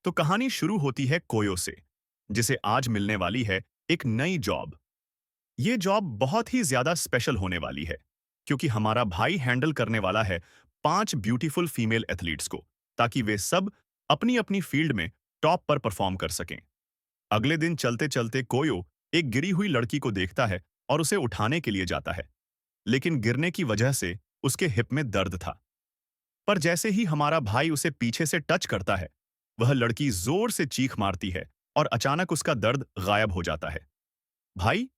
तो कहानी शुरू होती है कोयो से, जिसे आज मिलने वाली है एक नई जॉब। ये जॉब बहुत ही ज्यादा स्पेशल होने वाली है, क्योंकि हमारा भाई हैंडल करने वाला है 5 ब्यूटीफुल फीमेल एथलीट्स को, ताकि वे सब अपनी अपनी फील्ड में टॉप पर परफॉर्म कर सकें। अगले दिन चलते चलते कोयो एक गिरी हुई लड़की को देखता है और उसे उठाने के लिए जाता है, लेकिन गिरने की वजह से उसके हिप में दर्द था। पर जैसे ही हमारा भाई उसे पीछे से टच करता है, वह लड़की जोर से चीख मारती है और अचानक उसका दर्द गायब हो जाता है। भाई,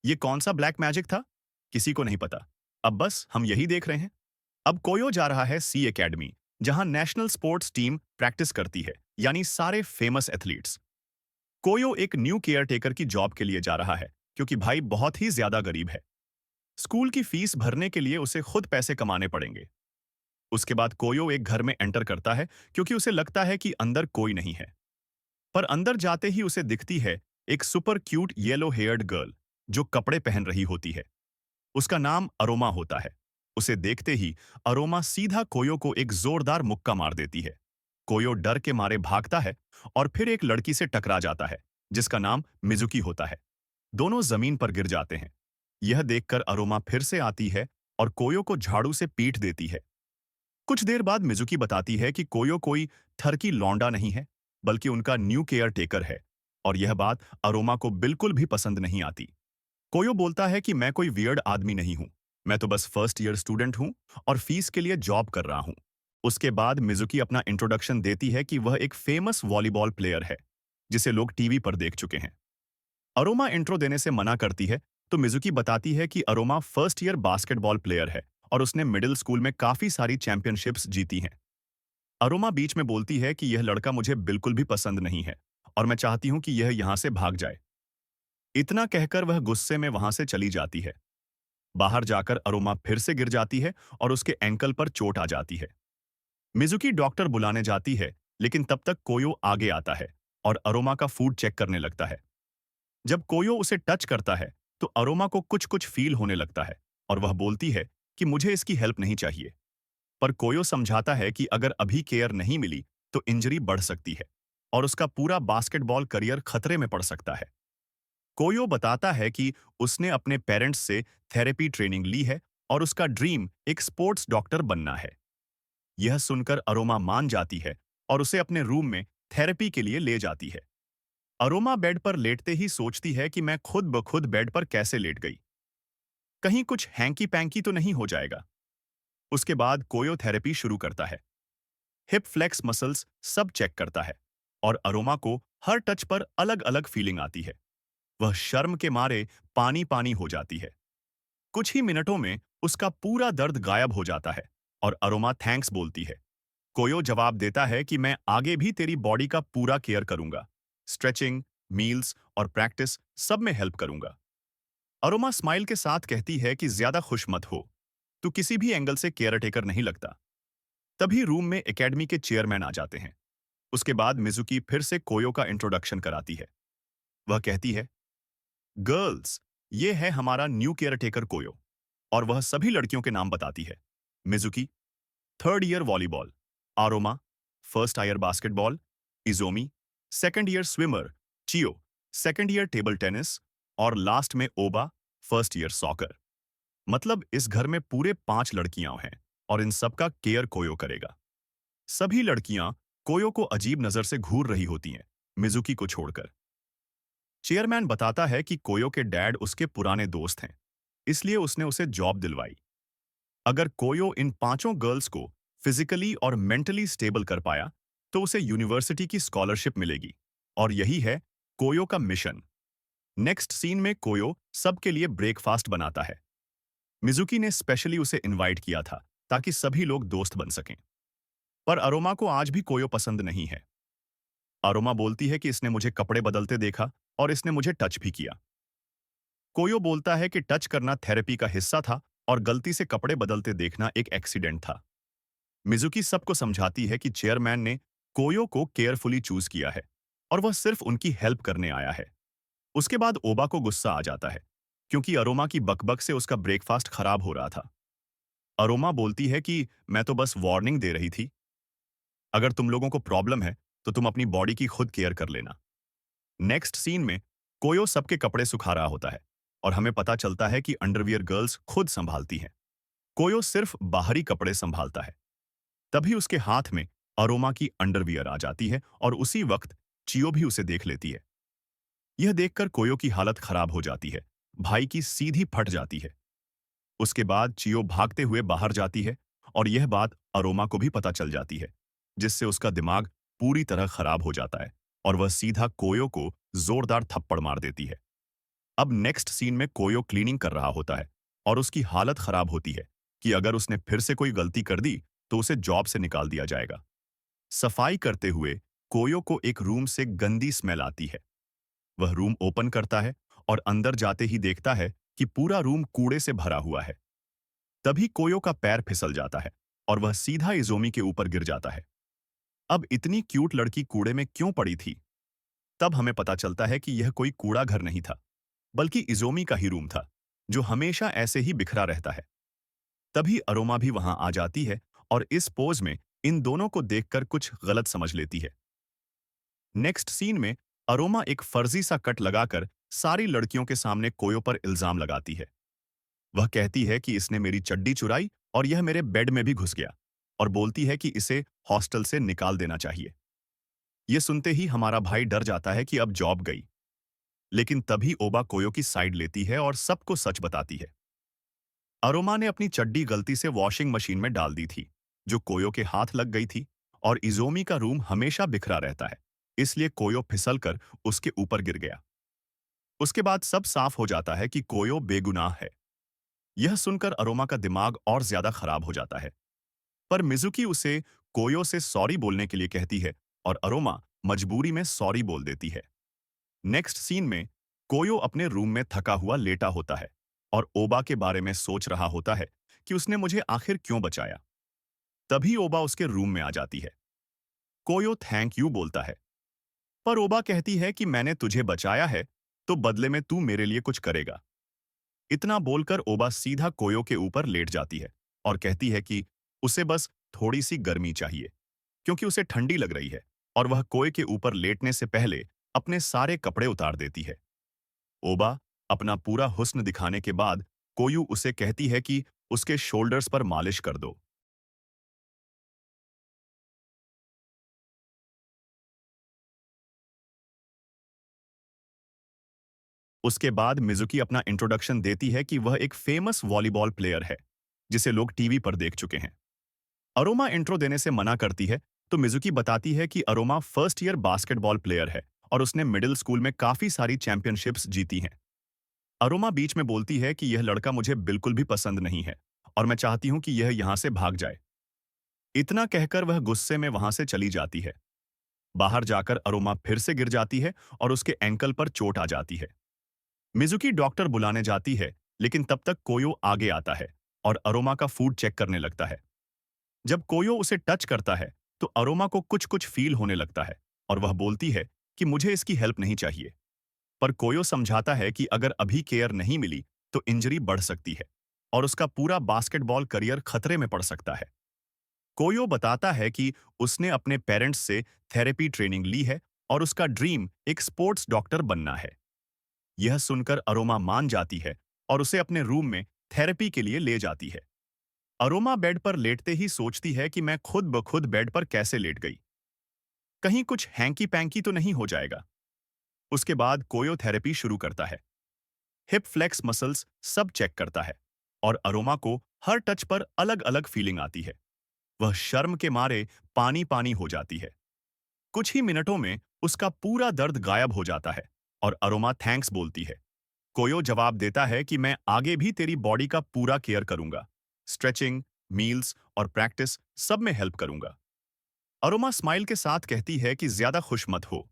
ये कौन सा ब्लैक मैजिक था? किसी को नहीं पता। अब बस हम यही देख रहे हैं। अब कोयो जा रहा है सी एकेडमी, जहां नेशनल स्पोर्ट्स टीम प्रैक्टिस करती है, यानी सारे फेमस एथलीट्स। कोयो एक न्यू केयर टेकर की जॉब के लिए जा रहा है, क्योंकि भाई बहुत ही ज्यादा गरीब है। स्कूल की फीस भरने के लिए उसे खुद पैसे कमाने पड़ेंगे। उसके बाद कोयो एक घर में एंटर करता है, क्योंकि उसे लगता है कि अंदर कोई नहीं है। पर अंदर जाते ही उसे दिखती है एक super cute yellow heard girl, जो कपड़े पहन रही होती है। उसका नाम अरोमा होता है। उसे देखते ही अरोमा सीधा कोयो को एक जोरदार मुक्का मार देती है। कोयो डर के मारे भागता है और फिर एक लड़की से टकरा जाता है, जिसका नाम मिजुकी होता है। दोनों जमीन पर गिर जाते हैं। यह देखकर अरोमा फिर से आती है और कोयो को झाड़ू से पीट देती है। कुछ देर बाद मिजुकी बताती है कि कोयो कोई ठरकी लौंडा नहीं है, बल्कि उनका न्यू केयर टेकर है, और यह बात अरोमा को बिल्कुल भी पसंद नहीं आती। कोयो बोलता है कि मैं कोई वियर्ड आदमी नहीं हूं, मैं तो बस फर्स्ट ईयर स्टूडेंट हूं और फीस के लिए जॉब कर रहा हूं। उसके बाद मिजुकी अपना इंट्रोडक्शन देती है कि वह एक फेमस वॉलीबॉल प्लेयर है, जिसे लोग टीवी पर देख चुके हैं। अरोमा इंट्रो देने से मना करती है, तो मिजुकी बताती है कि aroma first year basketball player है और उसने मिडिल स्कूल में काफी सारी चैंपियनशिप्स जीती हैं। अरोमा बीच में बोलती है कि यह लड़का मुझे बिल्कुल भी पसंद नहीं है और मैं चाहती हूं कि यह यहां से भाग जाए। इतना कहकर वह गुस्से में वहां से चली जाती है। बाहर जाकर अरोमा फिर से गिर जाती है और उसके एंकल पर चोट आ जाती है। मिजुकी डॉक्टर बुलाने जाती है, लेकिन तब तक कोयो आगे आता है और अरोमा का फूड चेक करने लगता है। जब कोयो उसे टच करता है, तो अरोमा को कुछ कुछ फील होने लगता है और वह बोलती है कि मुझे इसकी हेल्प नहीं चाहिए। पर कोयो समझाता है कि अगर अभी केयर नहीं मिली तो इंजरी बढ़ सकती है और उसका पूरा बास्केटबॉल करियर खतरे में पड़ सकता है। कोयो बताता है कि उसने अपने पेरेंट्स से थेरेपी ट्रेनिंग ली है और उसका ड्रीम एक स्पोर्ट्स डॉक्टर बनना है। यह सुनकर अरोमा मान जाती है और उसे अपने रूम में थेरेपी के लिए ले जाती है। अरोमा बेड पर लेटते ही सोचती है कि मैं खुद ब खुद बेड पर कैसे लेट गई, कहीं कुछ हैंकी पैंकी तो नहीं हो जाएगा। उसके बाद कोयो थेरेपी शुरू करता है। हिप फ्लेक्स मसल्स सब चेक करता है और अरोमा को हर टच पर अलग अलग फीलिंग आती है। वह शर्म के मारे पानी पानी हो जाती है। कुछ ही मिनटों में उसका पूरा दर्द गायब हो जाता है और अरोमा थैंक्स बोलती है। कोयो जवाब देता है कि मैं आगे भी तेरी बॉडी का पूरा केयर करूंगा, स्ट्रेचिंग, मील्स और प्रैक्टिस सब में हेल्प करूंगा। अरोमा स्माइल के साथ कहती है कि ज्यादा खुश मत हो, तू किसी भी एंगल से केयर टेकर नहीं लगता। तभी रूम में एकेडमी के चेयरमैन आ जाते हैं। उसके बाद मिजुकी फिर से कोयो का इंट्रोडक्शन कराती है। वह कहती है, गर्ल्स, ये है हमारा न्यू केयर टेकर कोयो, और वह सभी लड़कियों के नाम बताती है। Mizuki, third year volleyball; Aroma, first year basketball; Izumi, second year swimmer; Chiyo, second year table tennis; और लास्ट में ओबा, फर्स्ट ईयर सॉकर। मतलब इस घर में पूरे 5 लड़कियां हैं और इन सब का केयर कोयो करेगा। सभी लड़कियां कोयो को अजीब नजर से घूर रही होती हैं, मिजुकी को छोड़कर। चेयरमैन बताता है कि कोयो के डैड उसके पुराने दोस्त हैं, इसलिए उसने उसे जॉब दिलवाई। अगर कोयो इन 5 गर्ल्स को फिजिकली और मेंटली स्टेबल कर पाया, तो उसे यूनिवर्सिटी की स्कॉलरशिप मिलेगी, और यही है कोयो का मिशन। नेक्स्ट सीन में कोयो सबके लिए ब्रेकफास्ट बनाता है। मिजुकी ने स्पेशली उसे इनवाइट किया था, ताकि सभी लोग दोस्त बन सकें। पर अरोमा को आज भी कोयो पसंद नहीं है। अरोमा बोलती है कि इसने मुझे कपड़े बदलते देखा और इसने मुझे टच भी किया। कोयो बोलता है कि टच करना थेरेपी का हिस्सा था और गलती से कपड़े बदलते देखना एक एक्सीडेंट था। मिजुकी सबको समझाती है कि चेयरमैन ने कोयो को केयरफुली चूज किया है और वह सिर्फ उनकी हेल्प करने आया है। उसके बाद ओबा को गुस्सा आ जाता है, क्योंकि अरोमा की बकबक से उसका ब्रेकफास्ट खराब हो रहा था। अरोमा बोलती है कि मैं तो बस वार्निंग दे रही थी। अगर तुम लोगों को प्रॉब्लम है तो तुम अपनी बॉडी की खुद केयर कर लेना। नेक्स्ट सीन में कोयो सबके कपड़े सुखा रहा होता है और हमें पता चलता है कि अंडरवियर गर्ल्स खुद संभालती हैं। कोयो सिर्फ बाहरी कपड़े संभालता है। तभी उसके हाथ में अरोमा की अंडरवियर आ जाती है और उसी वक्त चियो भी उसे देख लेती है। यह देखकर कोयो की हालत खराब हो जाती है। भाई की सीधी फट जाती है। उसके बाद चियो भागते हुए बाहर जाती है और यह बात अरोमा को भी पता चल जाती है, जिससे उसका दिमाग पूरी तरह खराब हो जाता है और वह सीधा कोयो को जोरदार थप्पड़ मार देती है। अब नेक्स्ट सीन में कोयो क्लीनिंग कर रहा होता है और उसकी हालत खराब होती है कि अगर उसने फिर से कोई गलती कर दी तो उसे जॉब से निकाल दिया जाएगा। सफाई करते हुए कोयो को एक रूम से गंदी स्मेल आती है। वह रूम ओपन करता है और अंदर जाते ही देखता है कि पूरा रूम कूड़े से भरा हुआ है। तभी कोयो का पैर फिसल जाता है और वह सीधा इजोमी के ऊपर गिर जाता है। अब इतनी क्यूट लड़की कूड़े में क्यों पड़ी थी? तब हमें पता चलता है कि यह कोई कूड़ा घर नहीं था, बल्कि इजोमी का ही रूम था, जो हमेशा ऐसे ही बिखरा रहता है। तभी अरोमा भी वहां आ जाती है और इस पोज में इन दोनों को देखकर कुछ गलत समझ लेती है। नेक्स्ट सीन में अरोमा एक फर्जी सा कट लगाकर सारी लड़कियों के सामने कोयो पर इल्जाम लगाती है। वह कहती है कि इसने मेरी चड्डी चुराई और यह मेरे बेड में भी घुस गया, और बोलती है कि इसे हॉस्टल से निकाल देना चाहिए। यह सुनते ही हमारा भाई डर जाता है कि अब जॉब गई। लेकिन तभी ओबा कोयो की साइड लेती है और सबको सच बताती है। अरोमा ने अपनी चड्डी गलती से वॉशिंग मशीन में डाल दी थी, जो कोयो के हाथ लग गई थी, और इजोमी का रूम हमेशा बिखरा रहता है, इसलिए कोयो फिसलकर उसके ऊपर गिर गया। उसके बाद सब साफ हो जाता है कि कोयो बेगुनाह है। यह सुनकर अरोमा का दिमाग और ज्यादा खराब हो जाता है। पर मिजुकी उसे कोयो से सॉरी बोलने के लिए कहती है और अरोमा मजबूरी में सॉरी बोल देती है। नेक्स्ट सीन में कोयो अपने रूम में थका हुआ लेटा होता है और ओबा के बारे में सोच रहा होता है कि उसने मुझे आखिर क्यों बचाया। तभी ओबा उसके रूम में आ जाती है। कोयो थैंक यू बोलता है, पर ओबा कहती है कि मैंने तुझे बचाया है, तो बदले में तू मेरे लिए कुछ करेगा। इतना बोलकर ओबा सीधा कोयो के ऊपर लेट जाती है और कहती है कि उसे बस थोड़ी सी गर्मी चाहिए, क्योंकि उसे ठंडी लग रही है, और वह कोए के ऊपर लेटने से पहले अपने सारे कपड़े उतार देती है। ओबा अपना पूरा हुस्न दिखाने के बाद कोयू उसे कहती है कि उसके शोल्डर्स पर मालिश कर दो। उसके बाद मिजुकी अपना इंट्रोडक्शन देती है कि वह एक फेमस वॉलीबॉल प्लेयर है, जिसे लोग टीवी पर देख चुके हैं। अरोमा इंट्रो देने से मना करती है, तो मिजुकी बताती है कि aroma first year basketball player है और उसने मिडिल स्कूल में काफी सारी चैंपियनशिप्स जीती हैं। अरोमा बीच में बोलती है कि यह लड़का मुझे बिल्कुल भी पसंद नहीं है और मैं चाहती हूं कि यह यहां से भाग जाए। इतना कहकर वह गुस्से में वहां से चली जाती है। बाहर जाकर अरोमा फिर से गिर जाती है और उसके एंकल पर चोट आ जाती है। मिजुकी डॉक्टर बुलाने जाती है, लेकिन तब तक कोयो आगे आता है और अरोमा का फूड चेक करने लगता है। जब कोयो उसे टच करता है, तो अरोमा को कुछ कुछ फील होने लगता है और वह बोलती है कि मुझे इसकी हेल्प नहीं चाहिए। पर कोयो समझाता है कि अगर अभी केयर नहीं मिली तो इंजरी बढ़ सकती है और उसका पूरा बास्केटबॉल करियर खतरे में पड़ सकता है। कोयो बताता है कि उसने अपने पेरेंट्स से थेरेपी ट्रेनिंग ली है और उसका ड्रीम एक स्पोर्ट्स डॉक्टर बनना है। यह सुनकर अरोमा मान जाती है और उसे अपने रूम में थेरेपी के लिए ले जाती है। अरोमा बेड पर लेटते ही सोचती है कि मैं खुद ब खुद बेड पर कैसे लेट गई, कहीं कुछ हैंकी पैंकी तो नहीं हो जाएगा। उसके बाद कोयो थेरेपी शुरू करता है। हिप फ्लेक्स मसल्स सब चेक करता है और अरोमा को हर टच पर अलग अलग फीलिंग आती है। वह शर्म के मारे पानी पानी हो जाती है। कुछ ही मिनटों में उसका पूरा दर्द गायब हो जाता है और अरोमा थैंक्स बोलती है। कोयो जवाब देता है कि मैं आगे भी तेरी बॉडी का पूरा केयर करूंगा, स्ट्रेचिंग, मील्स और प्रैक्टिस सब में हेल्प करूंगा। अरोमा स्माइल के साथ कहती है कि ज्यादा खुश मत हो,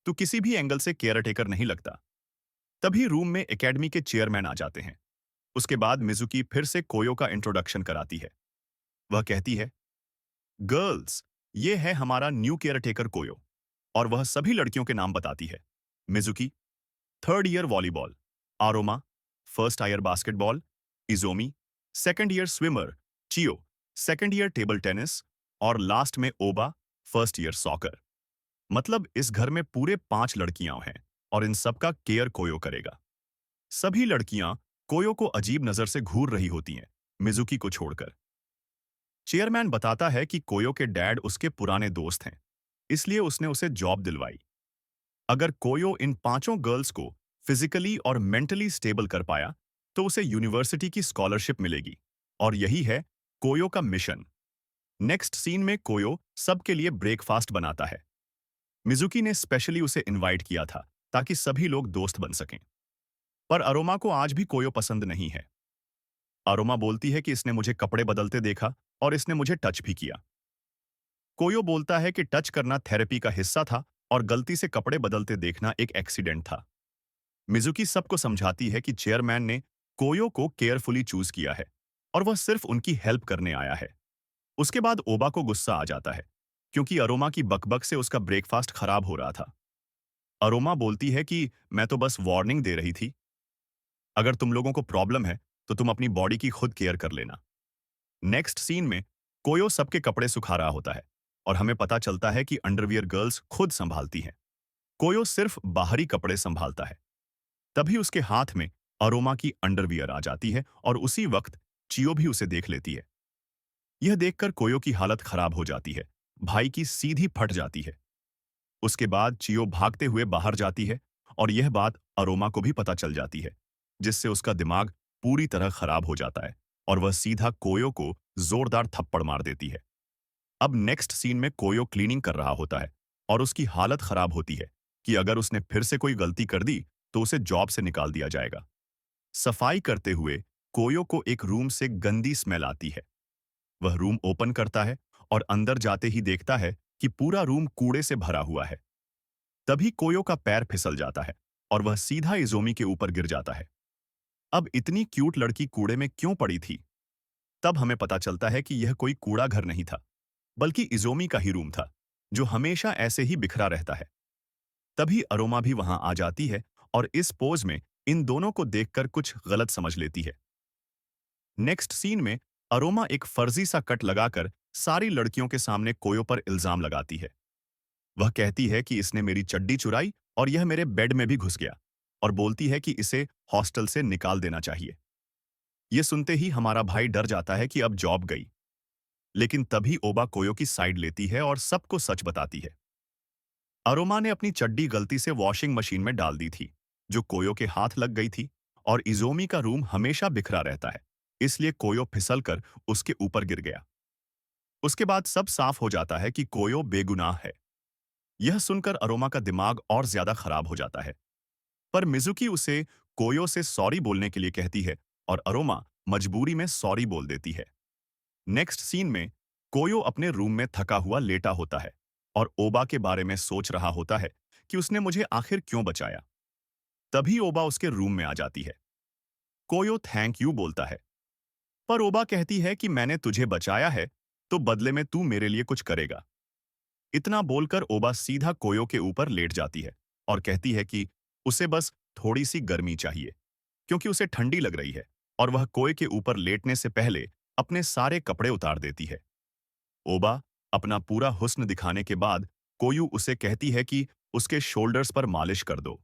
तू किसी भी एंगल से केयर टेकर नहीं लगता। तभी रूम में एकेडमी के चेयरमैन आ जाते हैं। उसके बाद मिजुकी फिर से कोयो का इंट्रोडक्शन कराती है। वह कहती है, गर्ल्स, ये है हमारा न्यू केयर टेकर कोयो, और वह सभी लड़कियों के नाम बताती है। Mizuki third year volleyball, Aroma first year basketball, Izumi second year swimmer, Chiyo second year table tennis, और लास्ट में ओबा फर्स्ट ईयर सॉकर। मतलब इस घर में पूरे 5 लड़कियां हैं और इन सब का केयर कोयो करेगा। सभी लड़कियां कोयो को अजीब नजर से घूर रही होती हैं, मिजुकी को छोड़कर। चेयरमैन बताता है कि कोयो के डैड उसके पुराने दोस्त हैं, इसलिए उसने उसे जॉब दिलवाई। अगर कोयो इन 5 गर्ल्स को फिजिकली और मेंटली स्टेबल कर पाया, तो उसे यूनिवर्सिटी की स्कॉलरशिप मिलेगी। और यही है कोयो का मिशन। नेक्स्ट सीन में कोयो सबके लिए ब्रेकफास्ट बनाता है। मिजुकी ने स्पेशली उसे इनवाइट किया था ताकि सभी लोग दोस्त बन सकें। पर अरोमा को आज भी कोयो पसंद नहीं है। अरोमा बोलती है कि इसने मुझे कपड़े बदलते देखा और इसने मुझे टच भी किया। कोयो बोलता है कि टच करना थेरेपी का हिस्सा था और गलती से कपड़े बदलते देखना एक एक्सीडेंट था। मिजुकी सबको समझाती है कि चेयरमैन ने कोयो को केयरफुली चूज किया है और वह सिर्फ उनकी हेल्प करने आया है। उसके बाद ओबा को गुस्सा आ जाता है, क्योंकि अरोमा की बकबक से उसका ब्रेकफास्ट खराब हो रहा था। अरोमा बोलती है कि मैं तो बस वार्निंग दे रही थी। अगर तुम लोगों को प्रॉब्लम है, तो तुम अपनी बॉडी की खुद केयर कर लेना। नेक्स्ट सीन में कोयो सबके कपड़े सुखा रहा होता है और हमें पता चलता है कि अंडरवियर गर्ल्स खुद संभालती हैं। कोयो सिर्फ बाहरी कपड़े संभालता है। तभी उसके हाथ में अरोमा की अंडरवियर आ जाती है और उसी वक्त चियो भी उसे देख लेती है। यह देखकर कोयो की हालत खराब हो जाती है। भाई की सीधी फट जाती है। उसके बाद चियो भागते हुए बाहर जाती है और यह बात अरोमा को भी पता चल जाती है, जिससे उसका दिमाग पूरी तरह खराब हो जाता है और वह सीधा कोयो को जोरदार थप्पड़ मार देती है। अब नेक्स्ट सीन में कोयो क्लीनिंग कर रहा होता है और उसकी हालत खराब होती है कि अगर उसने फिर से कोई गलती कर दी तो उसे जॉब से निकाल दिया जाएगा। सफाई करते हुए कोयो को एक रूम से गंदी स्मेल आती है। वह रूम ओपन करता है और अंदर जाते ही देखता है कि पूरा रूम कूड़े से भरा हुआ है। तभी कोयो का पैर फिसल जाता है और वह सीधा इजोमी के ऊपर गिर जाता है। अब इतनी क्यूट लड़की कूड़े में क्यों पड़ी थी? तब हमें पता चलता है कि यह कोई कूड़ा घर नहीं था, बल्कि इजोमी का ही रूम था, जो हमेशा ऐसे ही बिखरा रहता है। तभी अरोमा भी वहां आ जाती है और इस पोज में इन दोनों को देखकर कुछ गलत समझ लेती है। नेक्स्ट सीन में अरोमा एक फर्जी सा कट लगाकर सारी लड़कियों के सामने कोयो पर इल्जाम लगाती है। वह कहती है कि इसने मेरी चड्डी चुराई और यह मेरे बेड में भी घुस गया, और बोलती है कि इसे हॉस्टल से निकाल देना चाहिए। ये सुनते ही हमारा भाई डर जाता है कि अब जॉब गई। लेकिन तभी ओबा कोयो की साइड लेती है और सबको सच बताती है। अरोमा ने अपनी चड्डी गलती से वॉशिंग मशीन में डाल दी थी, जो कोयो के हाथ लग गई थी, और इजोमी का रूम हमेशा बिखरा रहता है, इसलिए कोयो फिसलकर उसके ऊपर गिर गया। उसके बाद सब साफ हो जाता है कि कोयो बेगुनाह है। यह सुनकर अरोमा का दिमाग और ज्यादा खराब हो जाता है। पर मिजुकी उसे कोयो से सॉरी बोलने के लिए कहती है और अरोमा मजबूरी में सॉरी बोल देती है। नेक्स्ट सीन में कोयो अपने रूम में थका हुआ लेटा होता है और ओबा के बारे में सोच रहा होता है कि उसने मुझे आखिर क्यों बचाया। तभी ओबा उसके रूम में आ जाती है। कोयो थैंक यू बोलता है, पर ओबा कहती है कि मैंने तुझे बचाया है, तो बदले में तू मेरे लिए कुछ करेगा। इतना बोलकर ओबा सीधा कोयो के ऊपर लेट जाती है और कहती है कि उसे बस थोड़ी सी गर्मी चाहिए, क्योंकि उसे ठंडी लग रही है, और वह कोए के ऊपर लेटने से पहले अपने सारे कपड़े उतार देती है। ओबा अपना पूरा हुस्न दिखाने के बाद कोयू उसे कहती है कि उसके शोल्डर्स पर मालिश कर दो।